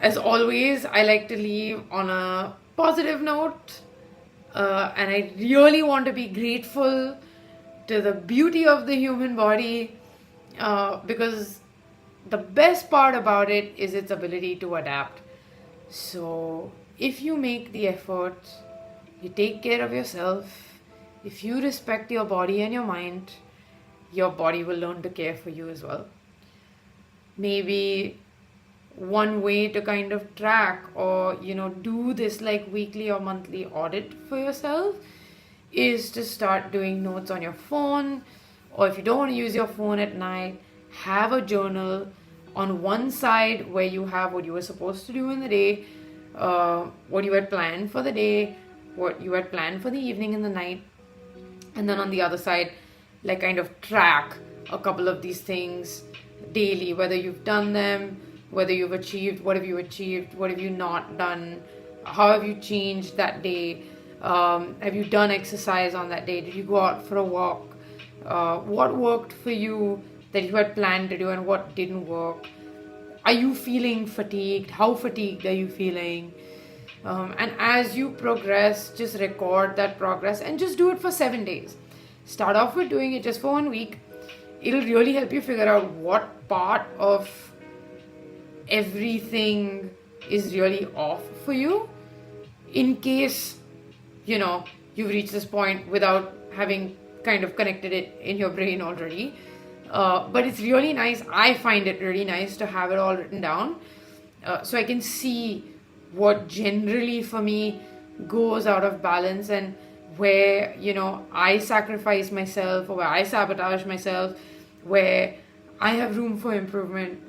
As always, I like to leave on a positive note, and I really want to be grateful to the beauty of the human body, because the best part about it is its ability to adapt. So if you make the effort, you take care of yourself, if you respect your body and your mind, your body will learn to care for you as well. Maybe one way to kind of track or do this like weekly or monthly audit for yourself is to start doing notes on your phone, or if you don't want to use your phone at night, have a journal on one side where you have what you were supposed to do in the day, what you had planned for the day, what you had planned for the evening and the night, and then on the other side, like kind of track a couple of these things daily, whether you've done them, whether you've achieved, what have you not done, how have you changed that day, have you done exercise on that day, did you go out for a walk, what worked for you that you had planned to do and what didn't work, are you feeling fatigued, how fatigued are you feeling, and as you progress, just record that progress and just do it for 7 days. Start off with doing it just for 1 week. It'll really help you figure out what part of everything is really off for you, in case you've reached this point without having kind of connected it in your brain already. But it's really nice, I find it really nice to have it all written down, so I can see what generally for me goes out of balance and where I sacrifice myself or where I sabotage myself, where I have room for improvement,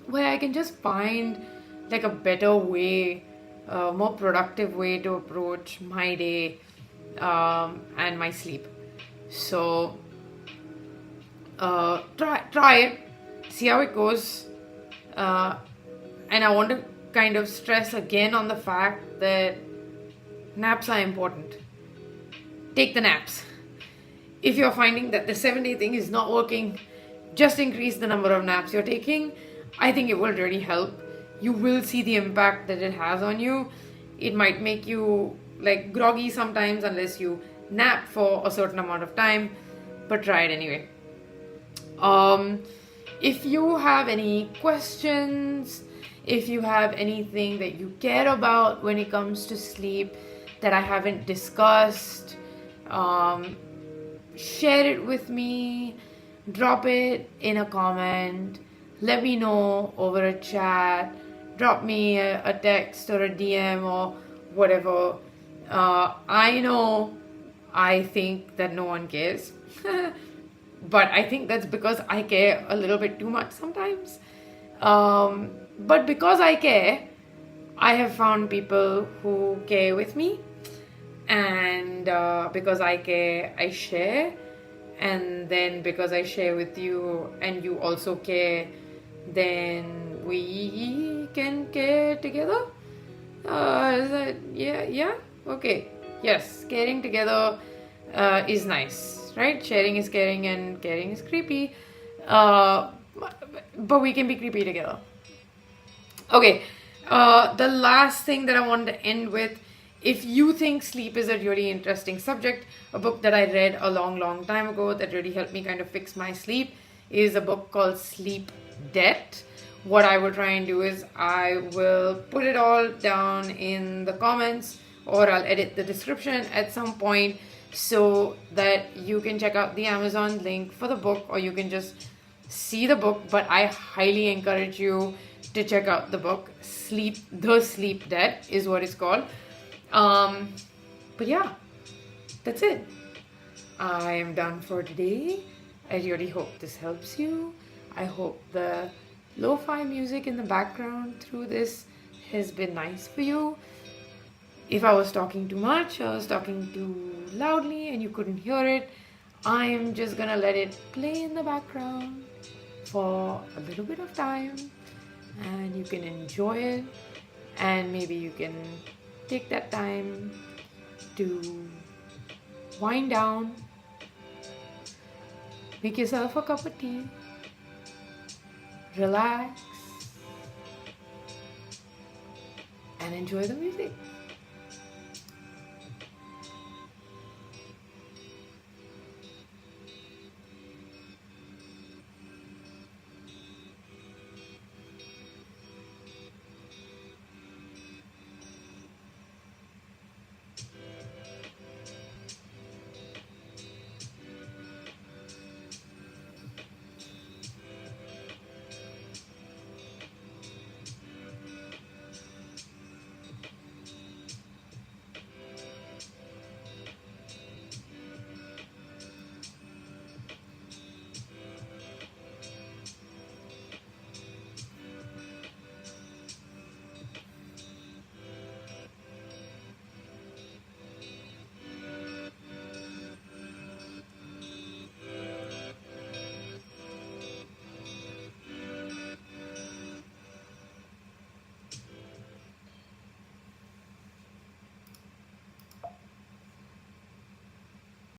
where I can just find like a better way, a more productive way to approach my day and my sleep. So try it, see how it goes, and I want to kind of stress again on the fact that naps are important. Take the naps. If you're finding that the 7-day thing is not working, just increase the number of naps you're taking. I think it will really help. You will see the impact that it has on you. It might make you like groggy sometimes unless you nap for a certain amount of time, but try it anyway. If you have any questions, if you have anything that you care about when it comes to sleep that I haven't discussed, share it with me, drop it in a comment, let me know over a chat, drop me a text or a DM or whatever. I know I think that no one cares, but I think that's because I care a little bit too much sometimes. But because I care, I have found people who care with me, and because I care, I share, and then because I share with you and you also care, then we can care together. Is that, yeah, okay, yes, caring together is nice, right? Sharing is caring and caring is creepy, but we can be creepy together. Okay, the last thing that I wanted to end with, if you think sleep is a really interesting subject, a book that I read a long time ago that really helped me kind of fix my sleep is a book called Sleep Debt. What I will try and do is I will put it all down in the comments, or I'll edit the description at some point so that you can check out the Amazon link for the book, or you can just see the book. But I highly encourage you to check out the book. The Sleep Debt is what it's called. But yeah, that's it. I am done for today. I really hope this helps you. I hope the lo-fi music in the background through this has been nice for you. If I was talking too much, I was talking too loudly and you couldn't hear it, I'm just gonna let it play in the background for a little bit of time, and you can enjoy it, and maybe you can take that time to wind down, make yourself a cup of tea, relax, and enjoy the music.